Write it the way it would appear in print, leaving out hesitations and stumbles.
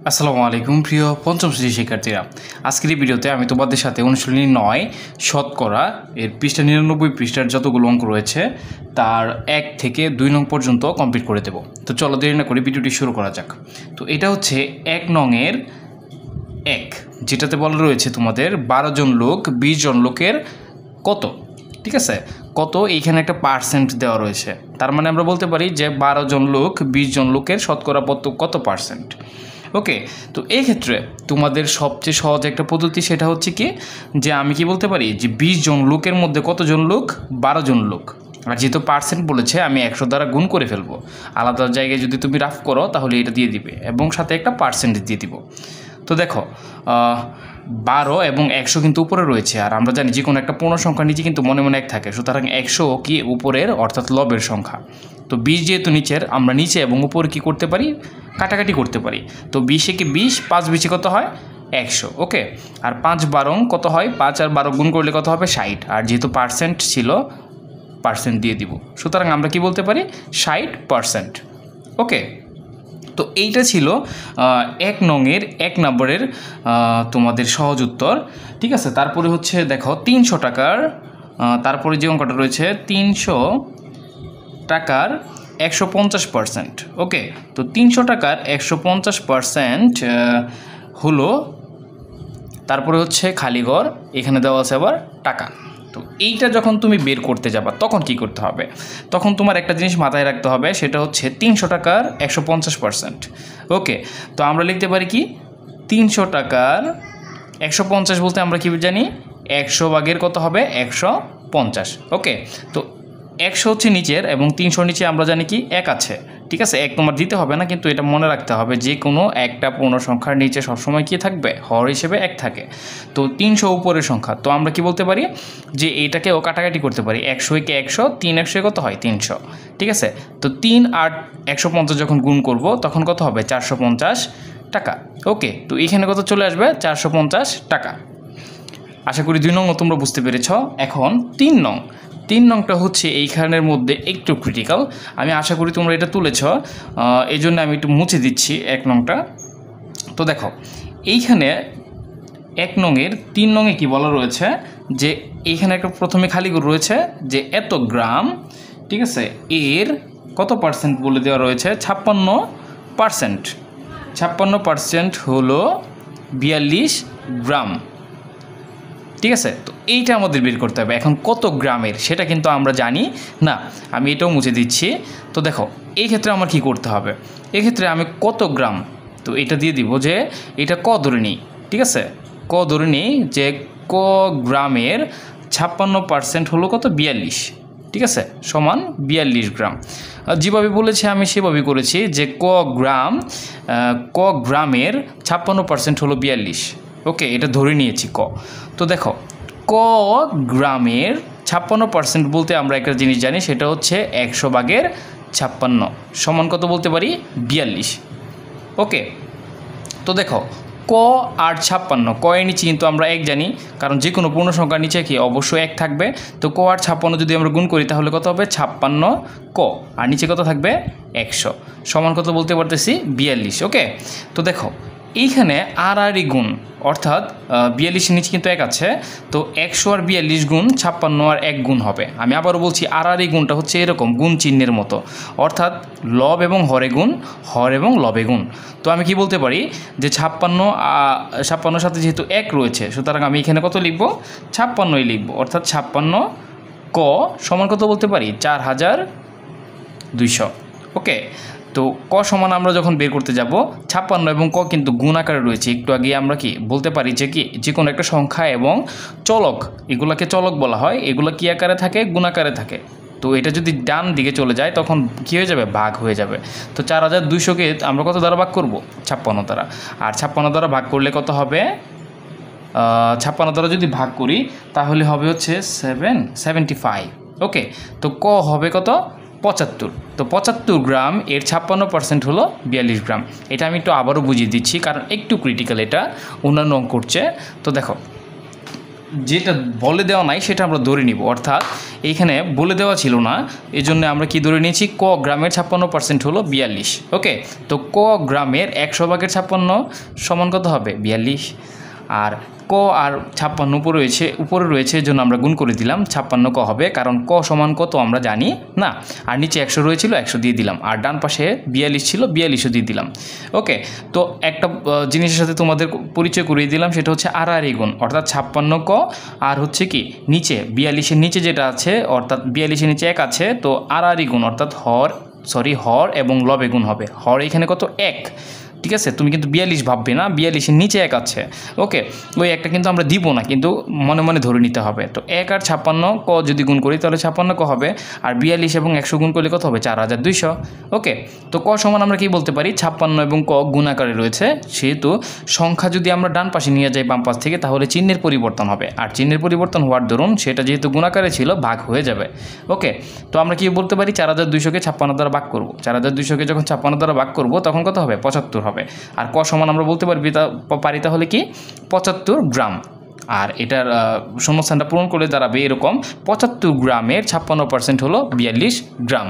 আসসালামু আলাইকুম প্রিয় পঞ্চম শ্রেণীর শিক্ষার্থীরা, আজকের এই ভিডিওতে আমি তোমাদের সাথে অনুশীলনী 9 শতকরা এর পৃষ্ঠা 99 পৃষ্ঠার যতগুলো অঙ্ক রয়েছে তার 1 থেকে 2 নং পর্যন্ত কমপ্লিট করে দেব। তো চলো দেরি না করে ভিডিওটি শুরু করা যাক। তো এটা হচ্ছে 1 নংয়ের 1, যেটাতে বলা রয়েছে তোমাদের 12 জন লোক 20 জন লোকের কত, ঠিক আছে, কত এইখানে একটা পার্সেন্ট দেওয়া রয়েছে। তার মানে আমরা বলতে পারি যে 12 জন লোক 20 জন লোকের শতকরা কত পার্সেন্ট। ওকে, তো এই ক্ষেত্রে তোমাদের সবচেয়ে সহজ একটা পদ্ধতি, সেটা হচ্ছে কি যে আমি কি বলতে পারি যে 20 জন লোকের মধ্যে কতজন লোক, 12 জন লোক। আর যেহেতু পার্সেন্ট বলেছে আমি 100 দ্বারা গুণ করে ফেলবো। আলাদা জায়গায় যদি তুমি রাফ করো তাহলে এটা দিয়ে দিবে এবং সাথে একটা পার্সেন্টেজ দিয়ে দিব। তো দেখো 12 এবং 100 কিন্তু উপরে রয়েছে, আর আমরা জানি যে কোনো একটা পূর্ণ সংখ্যার নিচে কিন্তু মনে মনে 1 থাকে, সুতরাং 100 কি উপরের অর্থাৎ লবের সংখ্যা। তো 20 যেহেতু নিচের, আমরা নিচে এবং উপরে কি করতে পারি, কাটাকাটি করতে পারি। তো 20 কি 20, 5 20 কত হয় 100। ওকে, আর 5 12 কত হয়, 5 আর 12 গুণ করলে কত হবে 60, আর যেহেতু পার্সেন্ট ছিল পার্সেন্ট দিয়ে দিব, সুতরাং আমরা কি বলতে পারি 60%। ওকে, তো এইটা ছিল 1 নংয়ের 1 নম্বরের তোমাদের সহজ উত্তর, ঠিক আছে। তারপরে হচ্ছে দেখো 300 টাকার তারপরে যে অঙ্কটা রয়েছে 300 টাকার 150%। ওকে, তো 300 টাকার 150% হলো, তারপরে হচ্ছে খালি ঘর, এখানে দেওয়া আছে আবার টাকা। তো এইটা যখন তুমি বের করতে যাবা তখন কি করতে হবে, তখন তোমার একটা জিনিস মাথায় রাখতে হবে, সেটা হচ্ছে 300 টাকার 150%। ওকে, তো আমরা লিখতে পারি কি 300 টাকার 150 বলতে আমরা কি জানি 100 ভাগের কত হবে 150। ওকে, তো 100 হচ্ছে নিচের এবং 300 নিচে আমরা জানি কি 1 আছে, ঠিক আছে। 1 তোমার দিতে হবে না, কিন্তু এটা মনে রাখতে হবে যে কোনো একটা পূর্ণ সংখ্যার নিচে সবসময় কি থাকবে, হর হিসেবে 1 থাকে। তো 300 উপরের সংখ্যা, তো আমরা কি বলতে পারি যে এইটাকেও কাটাকাটি করতে পারি। 100 কে 100, 3 100 কত হয় 300, ঠিক আছে। তো 3 আর 150 যখন গুণ করব তখন কত হবে 450 টাকা। ওকে, তো এখানে কত চলে আসবে 450 টাকা। আশা করি 2 নং তোমরা বুঝতে পেরেছ। এখন 3 নংটা হচ্ছে এইখানের মধ্যে একটু ক্রিটিক্যাল, আমি আশা করি তোমরা এটা তুলেছ, এই জন্য আমি একটু মুছে দিচ্ছি 1 নংটা। তো দেখো এইখানে 1 নংয়ের 3 নংয়ে কি বলা রয়েছে যে এইখানে একটা প্রথমে খালি রয়েছে যে এত গ্রাম, ঠিক আছে, এর কত পার্সেন্ট বলে দেওয়া রয়েছে 56%। 56% হলো 42 গ্রাম, ঠিক আছে। তো এইটা আমাদের বের করতে হবে। এখন কত গ্রামের সেটা কিন্তু আমরা জানি না, আমি এটাও মুছে দিচ্ছি। তো দেখো এই ক্ষেত্রে আমার কি করতে হবে, এক্ষেত্রে আমি কত গ্রাম, তো এটা দিয়ে দিব যে এটা ক ধরে নিই, ঠিক আছে, ক ধরে নিই যে ক গ্রামের 56% হলো কত 42, ঠিক আছে, সমান 42 গ্রাম। যেভাবে বলেছে আমি সেভাবে করেছি যে ক গ্রামের 56% হলো 42। ওকে, এটা ধরে নিয়েছি ক। তো দেখো ক গ্রামের 56% বলতে আমরা একটা জিনিস জানি, সেটা হচ্ছে 100 ভাগের 56 সমান কত বলতে পারি 42। ওকে, তো দেখো ক আর 56, ক এর নিচে কিন্তু আমরা 1 জানি, কারণ যে কোনো পূর্ণ সংখ্যার নিচে কি অবশ্যই 1 থাকবে। তো ক আর 56 যদি আমরা গুণ করি তাহলে কত হবে 56 ক, আর নিচে কত থাকবে 100 সমান কত বলতে পারতেছি 42। ওকে, তো দেখো এইখানে আর গুণ, অর্থাৎ 42 নিচে কিন্তু 1 আছে, তো 100 আর 42 গুণ 56 আর 1 গুণ হবে। আমি আবারও বলছি আর গুণটা হচ্ছে এরকম গুণ চিহ্নের মতো, অর্থাৎ লব এবং হরে গুণ, হর এবং লবে গুণ। তো আমি কি বলতে পারি যে 56 সাথে যেহেতু 1 রয়েছে, সুতরাং আমি এখানে কত লিখব 56ই লিখব, অর্থাৎ 56 ক সমান কত বলতে পারি 4200। ওকে, তো ক সমান আমরা যখন বের করতে যাব 56 এবং ক কিন্তু গুণ আকারে রয়েছে, একটু আগে আমরা কি বলতে পারি যে কি যে কোনো একটা সংখ্যা এবং চলক, এগুলোকে চলক বলা হয়, এগুলো কি আকারে থাকে, গুণ আকারে থাকে। তো এটা যদি ডান দিকে চলে যায় তখন কী হয়ে যাবে, ভাগ হয়ে যাবে। তো 4200কে আমরা কত দ্বারা ভাগ করব 56 দ্বারা, আর 56 দ্বারা ভাগ করলে কত হবে 56 দ্বারা যদি ভাগ করি তাহলে হবে হচ্ছে 75। ওকে, তো ক হবে কত 75। তো 75 গ্রাম এর 56% হলো 42 গ্রাম। এটা আমি একটু আবারও বুঝিয়ে দিচ্ছি কারণ একটু ক্রিটিক্যাল, এটা অন্যান্য অঙ্ক করছে। তো দেখো যেটা বলে দেওয়া নাই সেটা আমরা ধরে নিব, অর্থাৎ এইখানে বলে দেওয়া ছিল না, এই জন্য আমরা কি ধরে নিয়েছি, ক গ্রামের 56% হলো 42। ওকে, তো ক গ্রামের 100 ভাগের 56 সমান কত হবে, 42। আর ক আর 56 উপরে রয়েছে এই জন্য আমরা গুণ করে দিলাম, 56 ক হবে, কারণ ক সমান কত আমরা জানি না। আর নিচে 100 রয়েছিল, 100 দিয়ে দিলাম, আর ডান পাশে 42 ছিল, 42ও দিয়ে দিলাম। ওকে, তো একটা জিনিসের সাথে তোমাদের পরিচয় করিয়ে দিলাম, সেটা হচ্ছে আড়াআড়ি গুণ, অর্থাৎ 56 ক আর হচ্ছে কি নিচে 42-এর নিচে যেটা আছে, অর্থাৎ 42-এর নিচে 1 আছে, তো আড়াআড়ি গুণ অর্থাৎ হর এবং লবে গুণ হবে। হর এখানে কত, 1। ঠিক আছে, তুমি কিন্তু 42 ভাববে না, 42-এর নিচে 1 আছে। ওকে, ওই একটা কিন্তু আমরা দিব না, কিন্তু মনে মনে ধরে নিতে হবে। তো 1 আর 56 ক যদি গুণ করি তাহলে 56 ক হবে, আর 42 এবং 100 গুণ করলে কত হবে, 4200। ওকে, তো ক সমান আমরা কি বলতে পারি, 56 এবং ক গুণ আকারে রয়েছে, সেহেতু সংখ্যা যদি আমরা ডান পাশে নিয়ে যাই বাম পাশ থেকে, তাহলে চিহ্নের পরিবর্তন হবে, আর চিহ্নের পরিবর্তন হওয়ার দরুন সেটা যেহেতু গুণ আকারে ছিল ভাগ হয়ে যাবে। ওকে, তো আমরা কি বলতে পারি, 4200-কে 56 দ্বারা ভাগ করব, 4200-কে যখন 56 দ্বারা ভাগ করব তখন কত হবে, 75 হবে। আর ক সমান আমরা বলতে পারি তাহলে কি, 75 গ্রাম। আর এটার শূন্যস্থানটা পূরণ করে দাঁড়াবে এরকম, 75 গ্রামের 56% হলো 42 গ্রাম।